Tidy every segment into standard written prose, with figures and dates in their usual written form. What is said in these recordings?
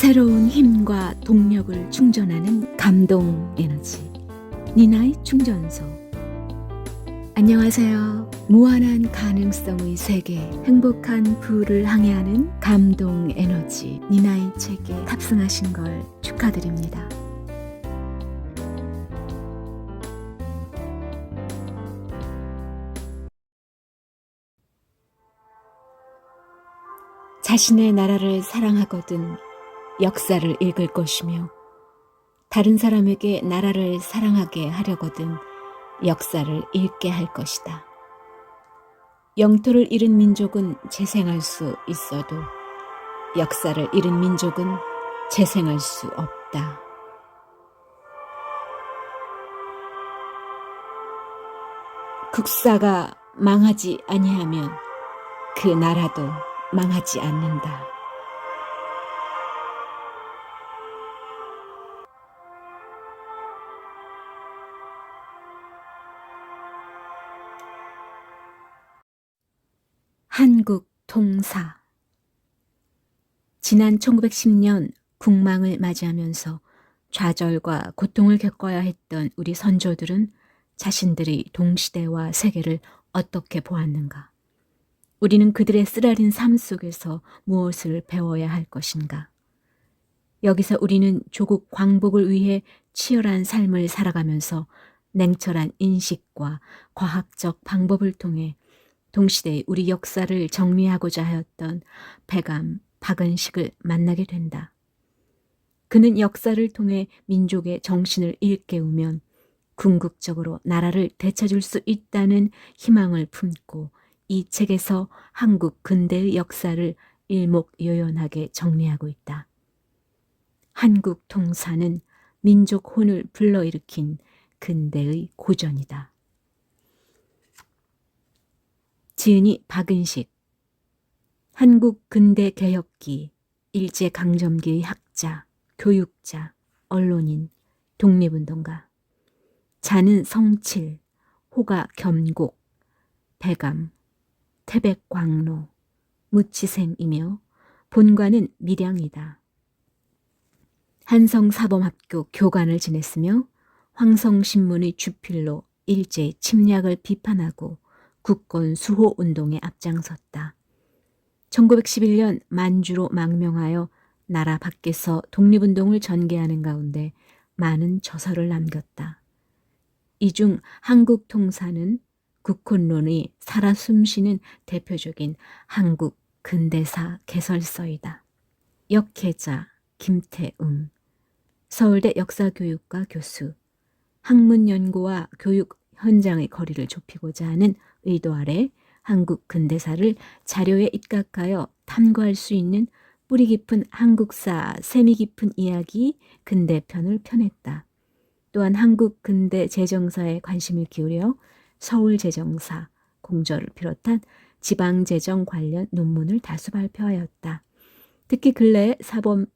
새로운 힘과 동력을 충전하는 감동 에너지 니나의 충전소. 안녕하세요. 무한한 가능성의 세계, 행복한 부를 항해하는 감동 에너지 니나의 책에 탑승하신 걸 축하드립니다. 자신의 나라를 사랑하거든 역사를 읽을 것이며, 다른 사람에게 나라를 사랑하게 하려거든 역사를 읽게 할 것이다. 영토를 잃은 민족은 재생할 수 있어도 역사를 잃은 민족은 재생할 수 없다. 국사가 망하지 아니하면 그 나라도 망하지 않는다. 한국 통사. 지난 1910년 국망을 맞이하면서 좌절과 고통을 겪어야 했던 우리 선조들은 자신들이 동시대와 세계를 어떻게 보았는가? 우리는 그들의 쓰라린 삶 속에서 무엇을 배워야 할 것인가? 여기서 우리는 조국 광복을 위해 치열한 삶을 살아가면서 냉철한 인식과 과학적 방법을 통해 동시대의 우리 역사를 정리하고자 하였던 백암 박은식을 만나게 된다. 그는 역사를 통해 민족의 정신을 일깨우면 궁극적으로 나라를 되찾을 수 있다는 희망을 품고 이 책에서 한국 근대의 역사를 일목요연하게 정리하고 있다. 한국 통사는 민족 혼을 불러일으킨 근대의 고전이다. 지은이 박은식, 한국 근대 개혁기, 일제강점기의 학자, 교육자, 언론인, 독립운동가. 자는 성칠, 호가 겸곡, 백암, 태백광로, 무치생이며 본관은 밀양이다. 한성사범학교 교관을 지냈으며 황성신문의 주필로 일제 침략을 비판하고 국권 수호 운동에 앞장섰다. 1911년 만주로 망명하여 나라 밖에서 독립운동을 전개하는 가운데 많은 저서를 남겼다. 이 중 한국 통사는 국혼론이 살아 숨쉬는 대표적인 한국 근대사 개설서이다. 역해자 김태응, 서울대 역사교육과 교수, 학문연구와 교육 현장의 거리를 좁히고자 하는 의도 아래 한국 근대사를 자료에 입각하여 탐구할 수 있는 뿌리 깊은 한국사 세미 깊은 이야기 근대편을 펴냈다. 또한 한국 근대 재정사에 관심을 기울여 서울재정사, 공저를 비롯한 지방재정 관련 논문을 다수 발표하였다. 특히 근래 사범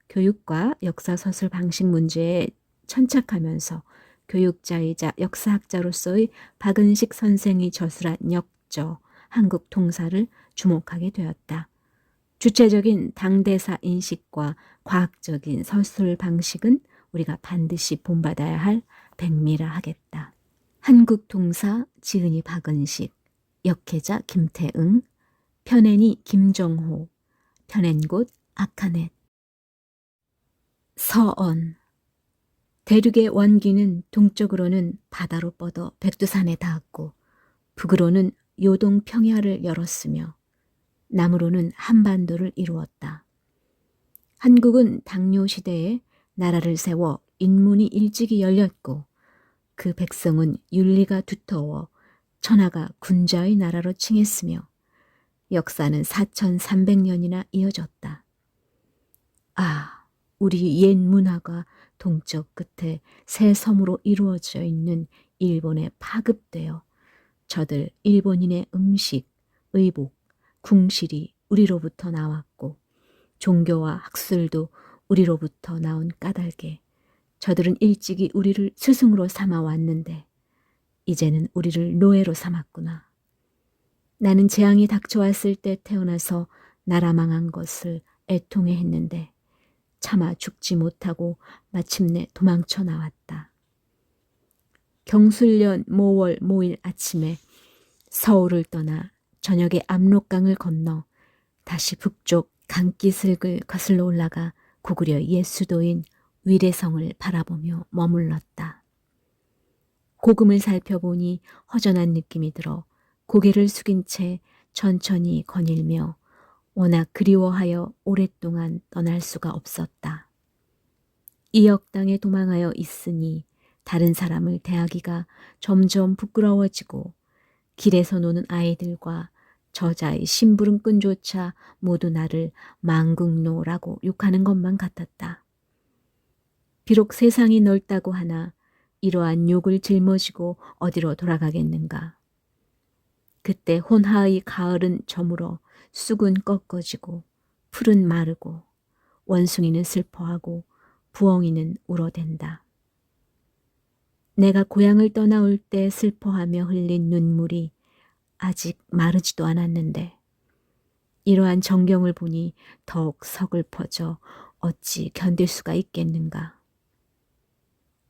교육과 역사서술 방식 문제에 천착하면서 교육자이자 역사학자로서의 박은식 선생이 저술한 역저, 한국 통사를 주목하게 되었다. 주체적인 당대사 인식과 과학적인 서술 방식은 우리가 반드시 본받아야 할 백미라 하겠다. 한국 통사 지은이 박은식, 역해자 김태응, 편애니 김정호, 편앤곳 아카넷. 서언. 대륙의 원기는 동쪽으로는 바다로 뻗어 백두산에 닿았고 북으로는 요동 평야를 열었으며 남으로는 한반도를 이루었다. 한국은 당뇨 시대에 나라를 세워 인문이 일찍이 열렸고 그 백성은 윤리가 두터워 천하가 군자의 나라로 칭했으며 역사는 4300년이나 이어졌다. 아, 우리 옛 문화가 동쪽 끝에 새 섬으로 이루어져 있는 일본에 파급되어 저들 일본인의 음식, 의복, 궁실이 우리로부터 나왔고 종교와 학술도 우리로부터 나온 까닭에 저들은 일찍이 우리를 스승으로 삼아 왔는데 이제는 우리를 노예로 삼았구나. 나는 재앙이 닥쳐왔을 때 태어나서 나라 망한 것을 애통해 했는데 차마 죽지 못하고 마침내 도망쳐 나왔다. 경술년 모월 모일 아침에 서울을 떠나 저녁에 압록강을 건너 다시 북쪽 강기슭을 거슬러 올라가 고구려 옛 수도인 위례성을 바라보며 머물렀다. 고금을 살펴보니 허전한 느낌이 들어 고개를 숙인 채 천천히 거닐며 워낙 그리워하여 오랫동안 떠날 수가 없었다. 이 역당에 도망하여 있으니 다른 사람을 대하기가 점점 부끄러워지고 길에서 노는 아이들과 저자의 심부름꾼조차 모두 나를 망국노라고 욕하는 것만 같았다. 비록 세상이 넓다고 하나 이러한 욕을 짊어지고 어디로 돌아가겠는가. 그때 혼하의 가을은 저물어 쑥은 꺾어지고 풀은 마르고 원숭이는 슬퍼하고 부엉이는 울어댄다. 내가 고향을 떠나올 때 슬퍼하며 흘린 눈물이 아직 마르지도 않았는데 이러한 정경을 보니 더욱 서글퍼져 어찌 견딜 수가 있겠는가.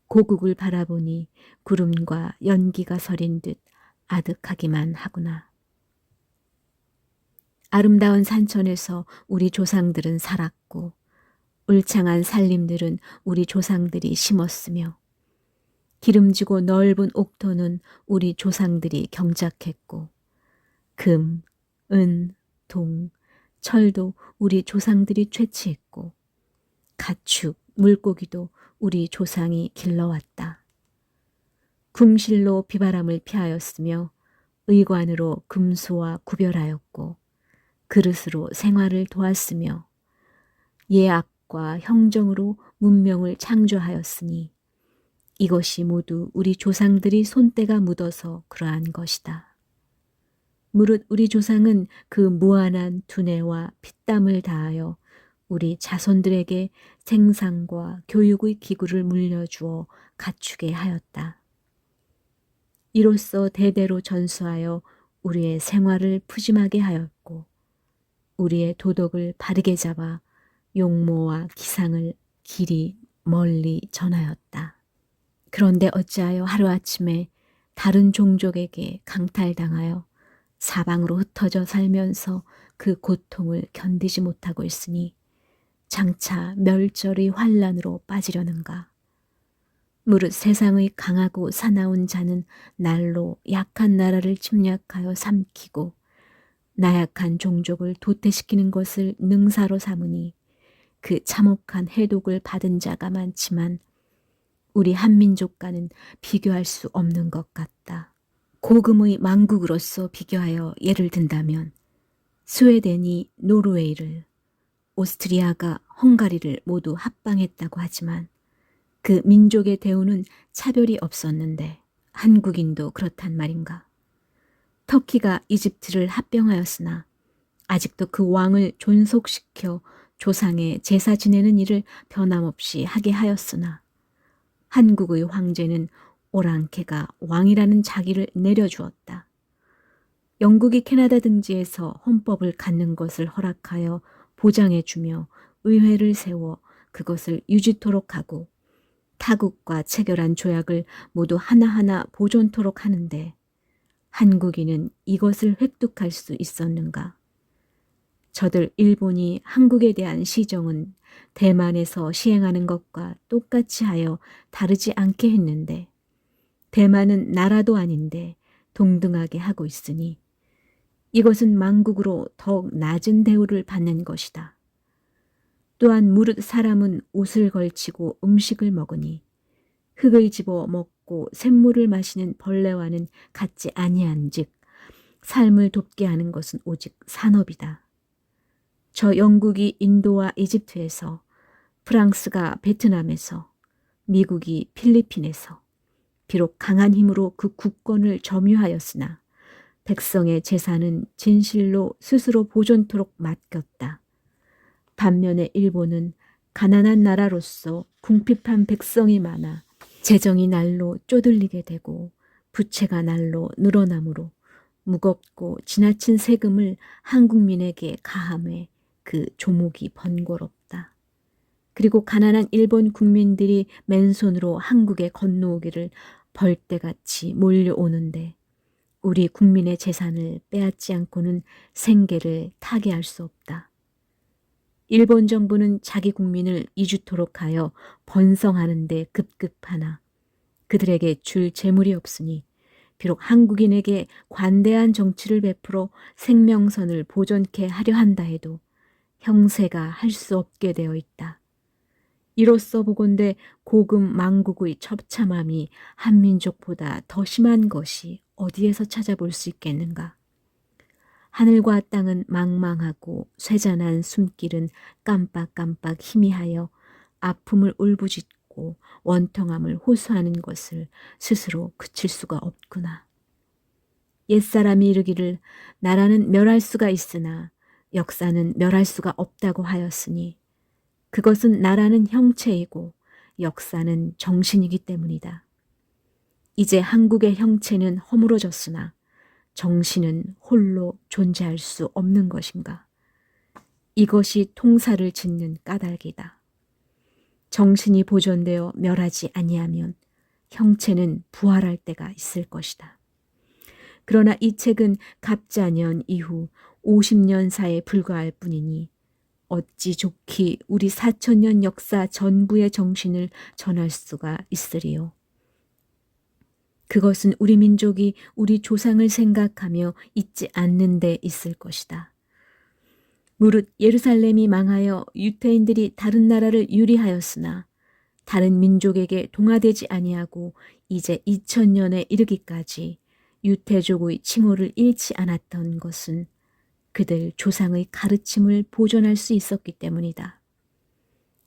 고국을 바라보니 구름과 연기가 서린 듯 아득하기만 하구나. 아름다운 산천에서 우리 조상들은 살았고 울창한 산림들은 우리 조상들이 심었으며 기름지고 넓은 옥토는 우리 조상들이 경작했고 금, 은, 동, 철도 우리 조상들이 채취했고 가축, 물고기도 우리 조상이 길러왔다. 궁실로 비바람을 피하였으며 의관으로 금수와 구별하였고 그릇으로 생활을 도왔으며 예악과 형정으로 문명을 창조하였으니 이것이 모두 우리 조상들이 손때가 묻어서 그러한 것이다. 무릇 우리 조상은 그 무한한 두뇌와 피땀을 다하여 우리 자손들에게 생산과 교육의 기구를 물려주어 갖추게 하였다. 이로써 대대로 전수하여 우리의 생활을 푸짐하게 하였고 우리의 도덕을 바르게 잡아 용모와 기상을 길이 멀리 전하였다. 그런데 어찌하여 하루아침에 다른 종족에게 강탈당하여 사방으로 흩어져 살면서 그 고통을 견디지 못하고 있으니 장차 멸절의 환란으로 빠지려는가. 무릇 세상의 강하고 사나운 자는 날로 약한 나라를 침략하여 삼키고 나약한 종족을 도태시키는 것을 능사로 삼으니 그 참혹한 해독을 받은 자가 많지만 우리 한민족과는 비교할 수 없는 것 같다. 고금의 망국으로서 비교하여 예를 든다면 스웨덴이 노르웨이를, 오스트리아가 헝가리를 모두 합방했다고 하지만 그 민족의 대우는 차별이 없었는데 한국인도 그렇단 말인가. 터키가 이집트를 합병하였으나 아직도 그 왕을 존속시켜 조상의 제사 지내는 일을 변함없이 하게 하였으나 한국의 황제는 오랑캐가 왕이라는 자기를 내려주었다. 영국이 캐나다 등지에서 헌법을 갖는 것을 허락하여 보장해주며 의회를 세워 그것을 유지토록 하고 타국과 체결한 조약을 모두 하나하나 보존토록 하는데 한국인은 이것을 획득할 수 있었는가? 저들 일본이 한국에 대한 시정은 대만에서 시행하는 것과 똑같이 하여 다르지 않게 했는데 대만은 나라도 아닌데 동등하게 하고 있으니 이것은 망국으로 더욱 낮은 대우를 받는 것이다. 또한 무릇 사람은 옷을 걸치고 음식을 먹으니 흙을 집어 먹고 샘물을 마시는 벌레와는 같지 아니한즉 삶을 돕게 하는 것은 오직 산업이다. 저 영국이 인도와 이집트에서, 프랑스가 베트남에서, 미국이 필리핀에서 비록 강한 힘으로 그 국권을 점유하였으나 백성의 재산은 진실로 스스로 보존토록 맡겼다. 반면에 일본은 가난한 나라로서 궁핍한 백성이 많아 재정이 날로 쪼들리게 되고 부채가 날로 늘어나므로 무겁고 지나친 세금을 한국민에게 가함해 그 조목이 번거롭다. 그리고 가난한 일본 국민들이 맨손으로 한국에 건너오기를 벌떼같이 몰려오는데 우리 국민의 재산을 빼앗지 않고는 생계를 타개할 수 없다. 일본 정부는 자기 국민을 이주토록 하여 번성하는 데 급급하나 그들에게 줄 재물이 없으니 비록 한국인에게 관대한 정치를 베풀어 생명선을 보존케 하려 한다 해도 형세가 할 수 없게 되어 있다. 이로써 보건대 고금 망국의 처참함이 한민족보다 더 심한 것이 어디에서 찾아볼 수 있겠는가. 하늘과 땅은 망망하고 쇠잔한 숨길은 깜빡깜빡 희미하여 아픔을 울부짖고 원통함을 호소하는 것을 스스로 그칠 수가 없구나. 옛사람이 이르기를 나라는 멸할 수가 있으나 역사는 멸할 수가 없다고 하였으니 그것은 나라는 형체이고 역사는 정신이기 때문이다. 이제 한국의 형체는 허물어졌으나 정신은 홀로 존재할 수 없는 것인가. 이것이 통사를 짓는 까닭이다. 정신이 보존되어 멸하지 아니하면 형체는 부활할 때가 있을 것이다. 그러나 이 책은 갑자년 이후 50년사에 불과할 뿐이니 어찌 좋기 우리 4000년 역사 전부의 정신을 전할 수가 있으리요. 그것은 우리 민족이 우리 조상을 생각하며 잊지 않는 데 있을 것이다. 무릇 예루살렘이 망하여 유태인들이 다른 나라를 유리하였으나 다른 민족에게 동화되지 아니하고 이제 2000년에 이르기까지 유태족의 칭호를 잃지 않았던 것은 그들 조상의 가르침을 보존할 수 있었기 때문이다.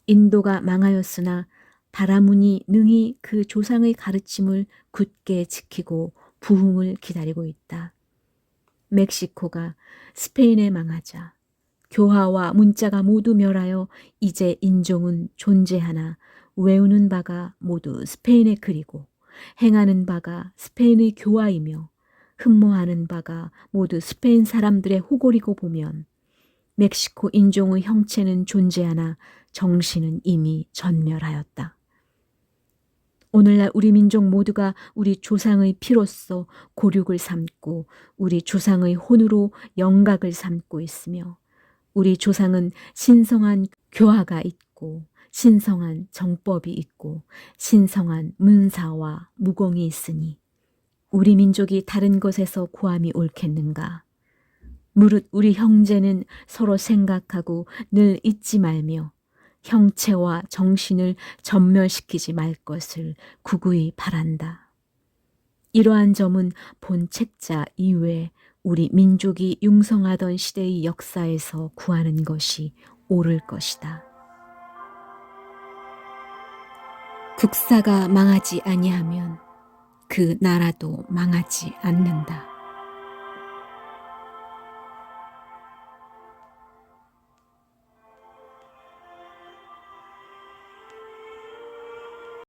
인도가 망하였으나 바라문이 능히 그 조상의 가르침을 굳게 지키고 부흥을 기다리고 있다. 멕시코가 스페인에 망하자 교화와 문자가 모두 멸하여 이제 인종은 존재하나 외우는 바가 모두 스페인의 글이고 행하는 바가 스페인의 교화이며 흠모하는 바가 모두 스페인 사람들의 호골이고 보면 멕시코 인종의 형체는 존재하나 정신은 이미 전멸하였다. 오늘날 우리 민족 모두가 우리 조상의 피로써 고륙을 삼고 우리 조상의 혼으로 영각을 삼고 있으며 우리 조상은 신성한 교화가 있고 신성한 정법이 있고 신성한 문사와 무공이 있으니 우리 민족이 다른 것에서 구함이 옳겠는가. 무릇 우리 형제는 서로 생각하고 늘 잊지 말며 형체와 정신을 전멸시키지 말 것을 구구이 바란다. 이러한 점은 본 책자 이외에 우리 민족이 융성하던 시대의 역사에서 구하는 것이 옳을 것이다. 국사가 망하지 아니하면 그 나라도 망하지 않는다.